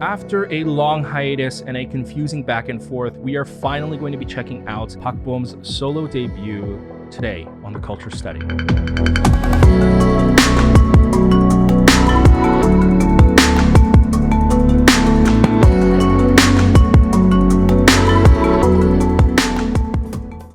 After a long hiatus and a confusing back and forth, we are finally going to be checking out Park Bom's solo debut today on the Culture Study.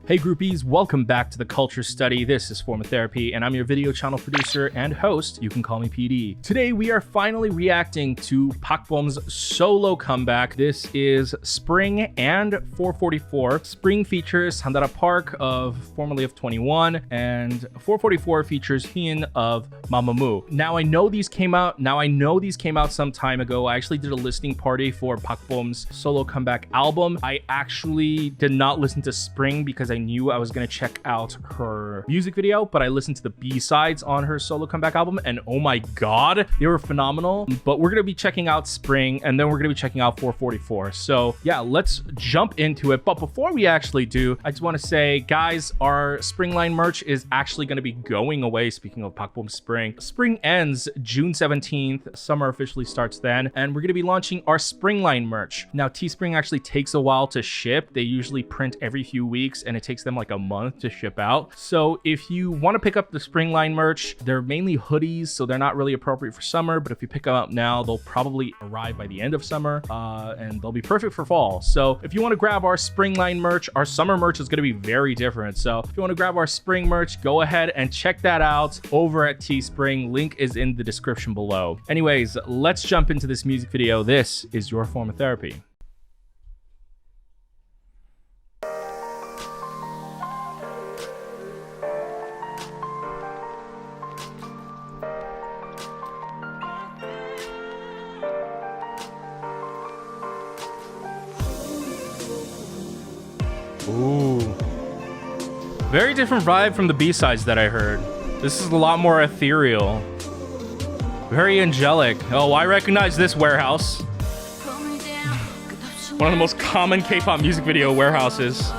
Hey groupies, welcome back to the Culture Study. This is Form of Therapy, and I'm your video channel producer and host. You can call me PD. Today we are finally reacting to Park Bom's solo comeback. This is Spring and 444. Spring features 산다라박 formerly of 21, and 444 features Hyun of Mamamoo. Now I know these came out some time ago. I actually did a listening party for Park Bom's solo comeback album. I actually did not listen to Spring because I knew I was going to check out her music video, but I listened to the B-sides on her solo comeback album, and oh my god, they were phenomenal. But we're going to be checking out Spring, and then we're going to be checking out 444. So yeah, let's jump into it. But before we actually do, I just want to say, guys, our Spring line merch is actually going to be going away. Speaking of Park Bom Spring, Spring ends June 17th. Summer officially starts then, and we're going to be launching our Spring line merch. Now, Teespring actually takes a while to ship. They usually print every few weeks, and it takes them like a month to ship out. So if you want to pick up the Spring line merch, they're mainly hoodies, so they're not really appropriate for summer, but if you pick them up now, they'll probably arrive by the end of summer, and they'll be perfect for fall. So if you want to grab our Spring line merch, our summer merch is going to be very different. So if you want to grab our Spring merch, go ahead and check that out over at Teespring. Link is in the description below. Anyways, let's jump into this music video. This is your Form of Therapy. Ooh. Very different vibe from the B-sides that I heard. This is a lot more ethereal. Very angelic. Oh, I recognize this warehouse. One of the most common K-pop music video warehouses.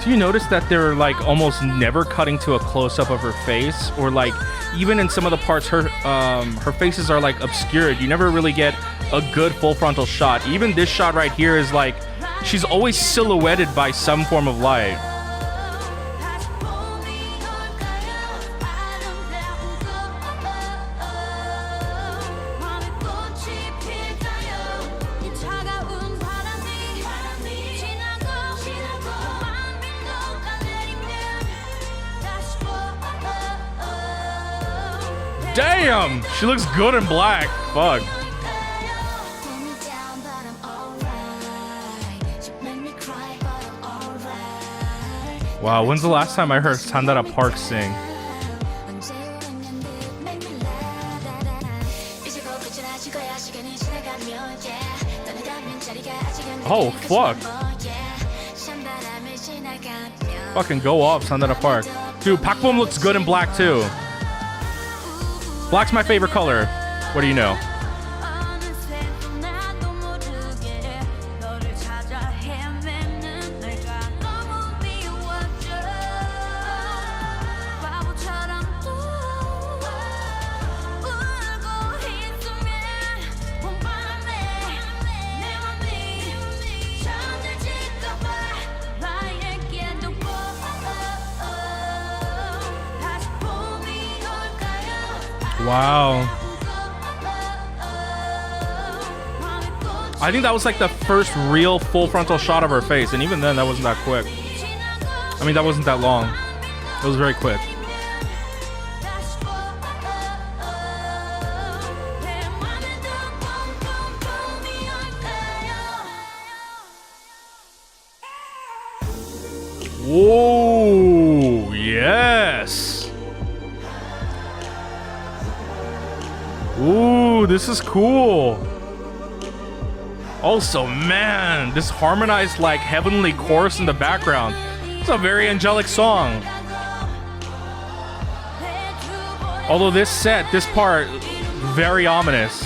Do you notice that they're like almost never cutting to a close-up of her face, or like even in some of the parts her faces are like obscured. You never really get a good full frontal shot. Even this shot right here is like she's always silhouetted by some form of light. Damn! She looks good in black. Fuck. Wow, when's the last time I heard 산다라박 sing? Oh, fuck. Fucking go off, 산다라박. Dude, Park Bom looks good in black too. Black's my favorite color. What do you know? Wow. I think that was like the first real full frontal shot of her face, and even then that wasn't that quick. I mean, that wasn't that long. It was very quick. Whoa, yes. Ooh. Ooh, this is cool. Also, man, this harmonized like heavenly chorus in the background. It's a very angelic song. Although this part, very ominous.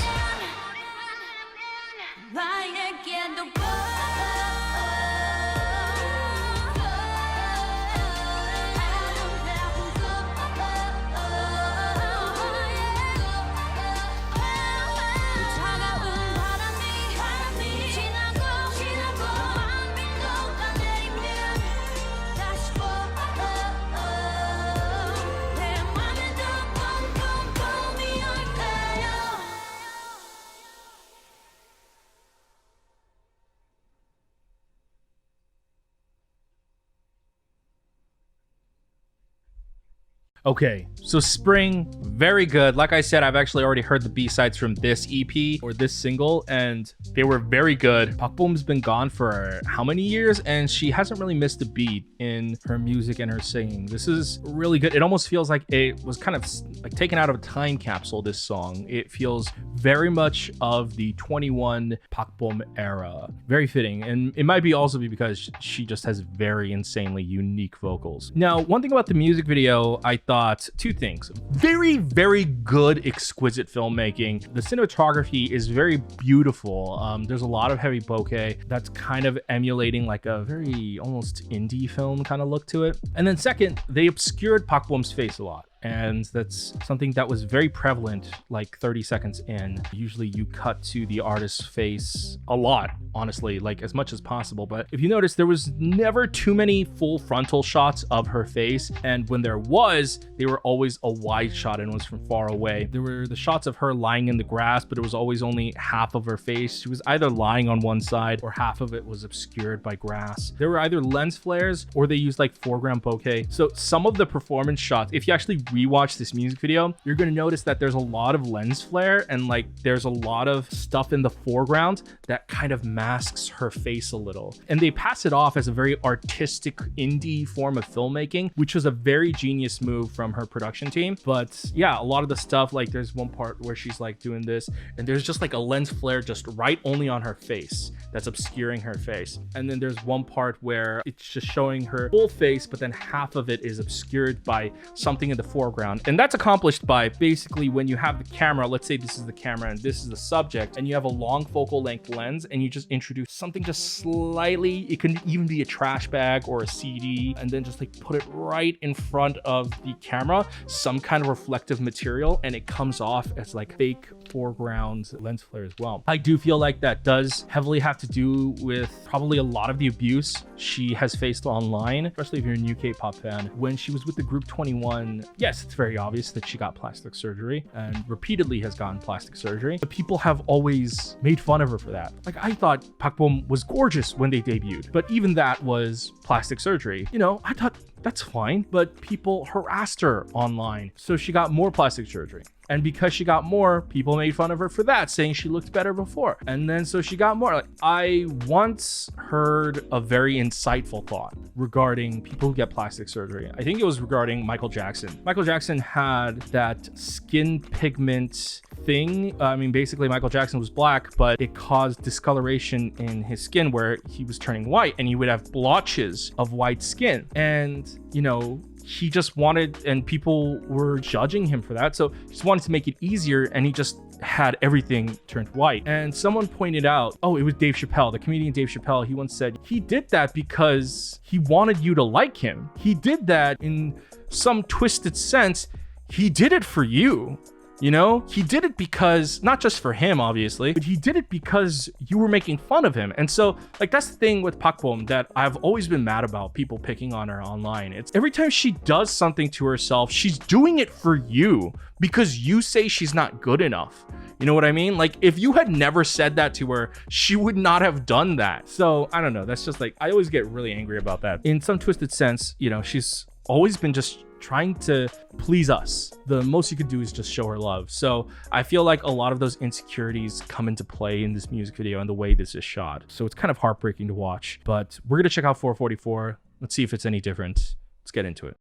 Okay, so Spring, very good. Like I said, I've actually already heard the B-sides from this EP or this single, and they were very good. Park Bo's been gone for how many years, and she hasn't really missed a beat in her music and her singing. This is really good. It almost feels like it was kind of like taken out of a time capsule, this song. It feels very much of the 21 Park Bo era. Very fitting, and it might be also because she just has very insanely unique vocals. Now, one thing about the music video, I thought two things. Very, very good, exquisite filmmaking. The cinematography is very beautiful. There's a lot of heavy bokeh that's kind of emulating like a very almost indie film kind of look to it. And then second, they obscured Park Bo's face a lot. And that's something that was very prevalent like 30 seconds in. Usually you cut to the artist's face a lot, honestly, like as much as possible. But if you notice, there was never too many full frontal shots of her face. And when there was, they were always a wide shot and was from far away. There were the shots of her lying in the grass, but it was always only half of her face. She was either lying on one side or half of it was obscured by grass. There were either lens flares or they used like foreground bokeh. So some of the performance shots, if you actually rewatch this music video, you're going to notice that there's a lot of lens flare and like there's a lot of stuff in the foreground that kind of masks her face a little. And they pass it off as a very artistic indie form of filmmaking, which was a very genius move from her production team. But yeah, a lot of the stuff, like there's one part where she's like doing this and there's just like a lens flare just right only on her face that's obscuring her face. And then there's one part where it's just showing her full face, but then half of it is obscured by something in the foreground. And that's accomplished by basically when you have the camera, let's say this is the camera and this is the subject, and you have a long focal length lens and you just introduce something just slightly, it can even be a trash bag or a CD, and then just like put it right in front of the camera, some kind of reflective material, and it comes off as like fake foreground lens flare as well. I do feel like that does heavily have to do with probably a lot of the abuse she has faced online, especially if you're a new K-pop fan. When she was with the group 21, yes, it's very obvious that she got plastic surgery and repeatedly has gotten plastic surgery, but people have always made fun of her for that. Like, I thought Park Bo was gorgeous when they debuted, but even that was plastic surgery. You know, I thought that's fine, but people harassed her online, so she got more plastic surgery. And because she got more, people made fun of her for that, saying she looked better before. And then so she got more. Like, I once heard a very insightful thought regarding people who get plastic surgery. I think it was regarding Michael Jackson. Michael Jackson had that skin pigment thing. I mean, basically Michael Jackson was black, but it caused discoloration in his skin where he was turning white and he would have blotches of white skin. And, you know, he just wanted, and people were judging him for that. So he just wanted to make it easier, and he just had everything turned white. And someone pointed out, oh, it was Dave Chappelle, the comedian Dave Chappelle. He once said he did that because he wanted you to like him. He did that in some twisted sense. He did it for you. You know, he did it because, not just for him, obviously, but he did it because you were making fun of him. And so, like, that's the thing with Park Bo that I've always been mad about, people picking on her online. It's every time she does something to herself, she's doing it for you because you say she's not good enough. You know what I mean? Like, if you had never said that to her, she would not have done that. So, I don't know. That's just like, I always get really angry about that. In some twisted sense, you know, she's always been just trying to please us. The most you could do is just show her love. So I feel like a lot of those insecurities come into play in this music video and the way this is shot. So it's kind of heartbreaking to watch, but we're gonna check out 444. Let's see if it's any different. Let's get into it.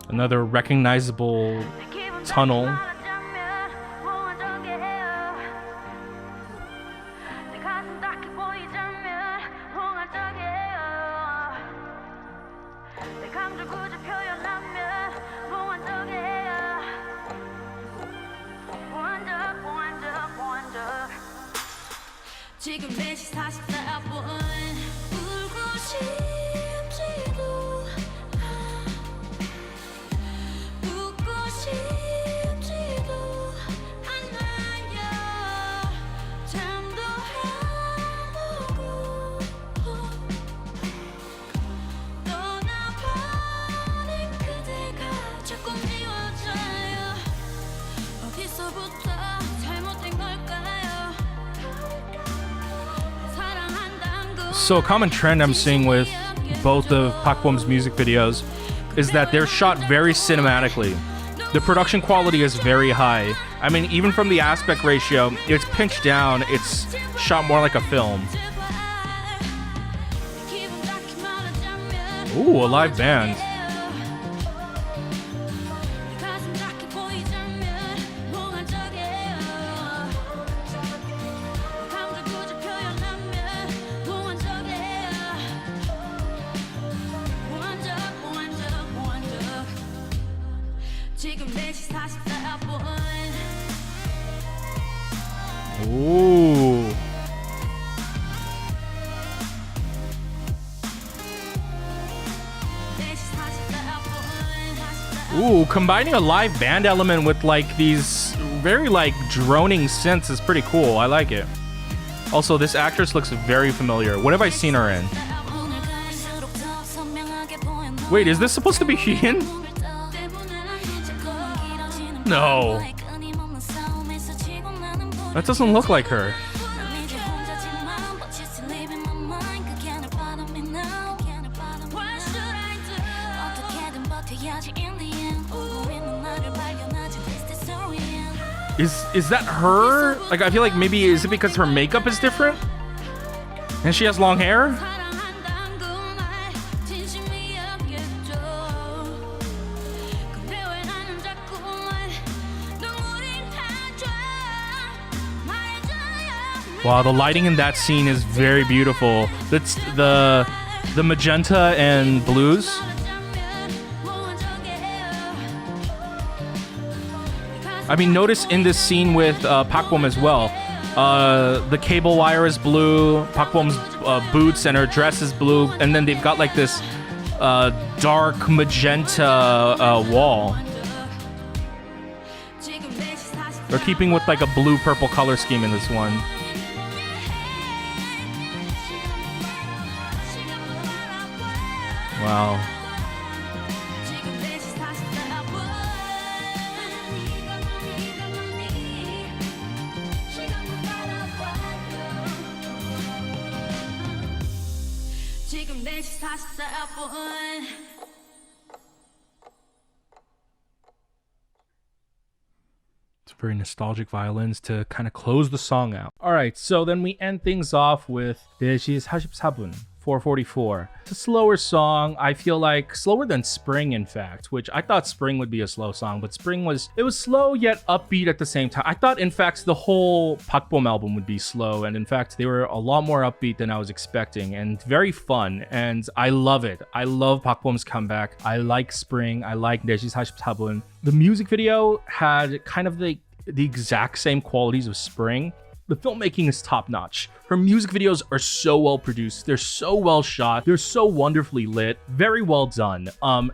Another recognizable tunnel. So a common trend I'm seeing with both of Park Bom's music videos is that they're shot very cinematically. The production quality is very high. I mean, even from the aspect ratio, it's pinched down, it's shot more like a film. Ooh, a live band. Ooh. Ooh, combining a live band element with like these very like droning synths is pretty cool. I like it. Also, this actress looks very familiar. What have I seen her in? Wait, is this supposed to be Hyun? No. That doesn't look like her. Is that her? Like, I feel like maybe, is it because her makeup is different? And she has long hair? Wow, the lighting in that scene is very beautiful. That's the magenta and blues. I mean, notice in this scene with Park Bom as well, the cable wire is blue, Park Bom's boots and her dress is blue, and then they've got like this dark magenta wall. They're keeping with like a blue-purple color scheme in this one. Wow. It's very nostalgic violins to kind of close the song out. All right, so then we end things off with 4시에 44분. 444. It's a slower song. I feel like slower than Spring, in fact, which I thought Spring would be a slow song, but Spring was slow yet upbeat at the same time. I thought, in fact, the whole Park Bom album would be slow, and in fact, they were a lot more upbeat than I was expecting, and very fun, and I love it. I love Park Bom's comeback. I like Spring. I like 4시 44분. The music video had kind of the exact same qualities of Spring. The filmmaking is top-notch. Her music videos are so well produced. They're so well shot. They're so wonderfully lit. Very well done.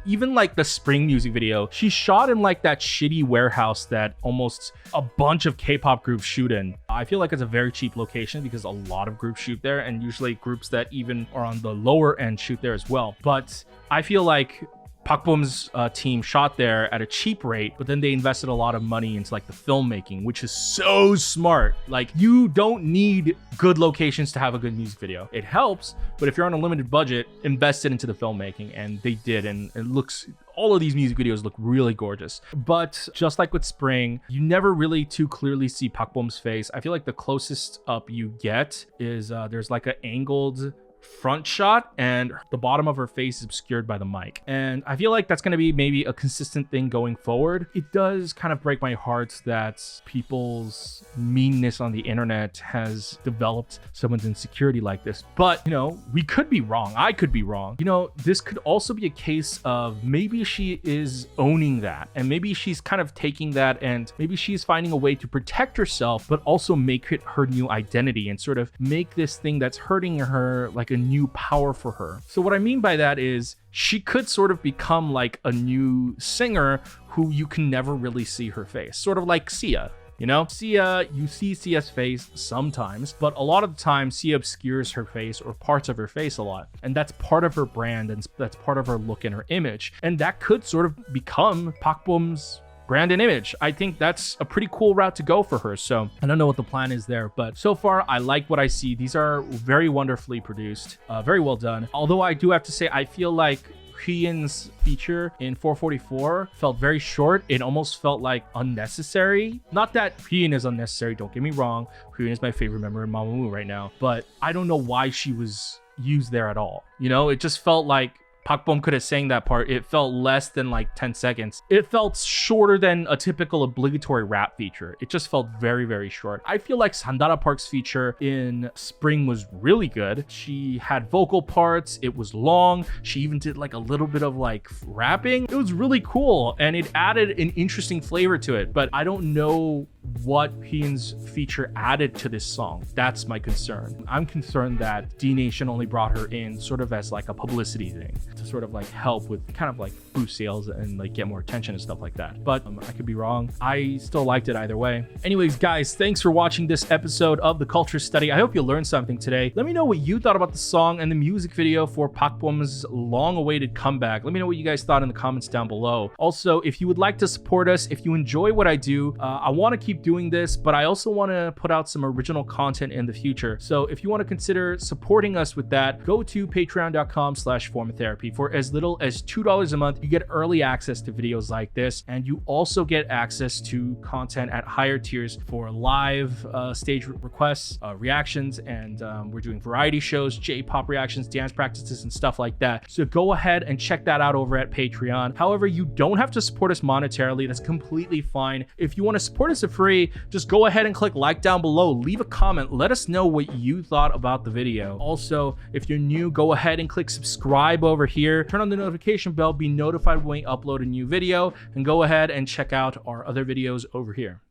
Even like the Spring music video, she shot in like that shitty warehouse that almost a bunch of K-pop groups shoot in. I feel like it's a very cheap location because a lot of groups shoot there, and usually groups that even are on the lower end shoot there as well. But I feel like Park Bom's team shot there at a cheap rate, but then they invested a lot of money into like the filmmaking, which is so smart. Like, you don't need good locations to have a good music video. It helps, but if you're on a limited budget, invest it into the filmmaking, and they did, and it looks, all of these music videos look really gorgeous. But just like with Spring, you never really too clearly see Park Bom's face. I feel like the closest up you get is there's like an angled front shot and the bottom of her face is obscured by the mic. And I feel like that's going to be maybe a consistent thing going forward. It does kind of break my heart that people's meanness on the internet has developed someone's insecurity like this. But, you know, we could be wrong. I could be wrong. You know, this could also be a case of maybe she is owning that, and maybe she's kind of taking that, and maybe she's finding a way to protect herself, but also make it her new identity and sort of make this thing that's hurting her like a new power for her. So what I mean by that is she could sort of become like a new singer who you can never really see her face, sort of like Sia. You know, Sia, you see Sia's face sometimes, but a lot of the time Sia obscures her face or parts of her face a lot. And that's part of her brand, and that's part of her look and her image. And that could sort of become Park Bom's brand and image. I think that's a pretty cool route to go for her. So I don't know what the plan is there, but so far I like what I see. These are very wonderfully produced, very well done. Although I do have to say, I feel like Hyun's feature in 444 felt very short. It almost felt like unnecessary. Not that Hyun is unnecessary, don't get me wrong. Hyun is my favorite member in Mamamoo right now, but I don't know why she was used there at all. You know, it just felt like Park Bom could have sang that part. It felt less than like 10 seconds. It felt shorter than a typical obligatory rap feature. It just felt very, very short. I feel like Sandarabak's feature in Spring was really good. She had vocal parts. It was long. She even did like a little bit of like rapping. It was really cool, and it added an interesting flavor to it, but I don't know what Hyun's feature added to this song. That's my concern. I'm concerned that D Nation only brought her in sort of as like a publicity thing to sort of like help with kind of like boost sales and like get more attention and stuff like that. But I could be wrong. I still liked it either way. Anyways, guys, thanks for watching this episode of the Culture Study. I hope you learned something today. Let me know what you thought about the song and the music video for Park Bom's long-awaited comeback. Let me know what you guys thought in the comments down below. Also, if you would like to support us, if you enjoy what I do, I want to keep doing this, but I also want to put out some original content in the future. So if you want to consider supporting us with that, go to patreon.com/formatherapy. For as little as $2 a month, you get early access to videos like this, and you also get access to content at higher tiers for live stage requests, reactions, and we're doing variety shows, J-pop reactions, dance practices, and stuff like that. So go ahead and check that out over at Patreon. However, you don't have to support us monetarily. That's completely fine. If you want to support us for free, just go ahead and click like down below, leave a comment, let us know what you thought about the video. Also, if you're new, go ahead and click subscribe over here, turn on the notification bell, be notified when we upload a new video, and go ahead and check out our other videos over here.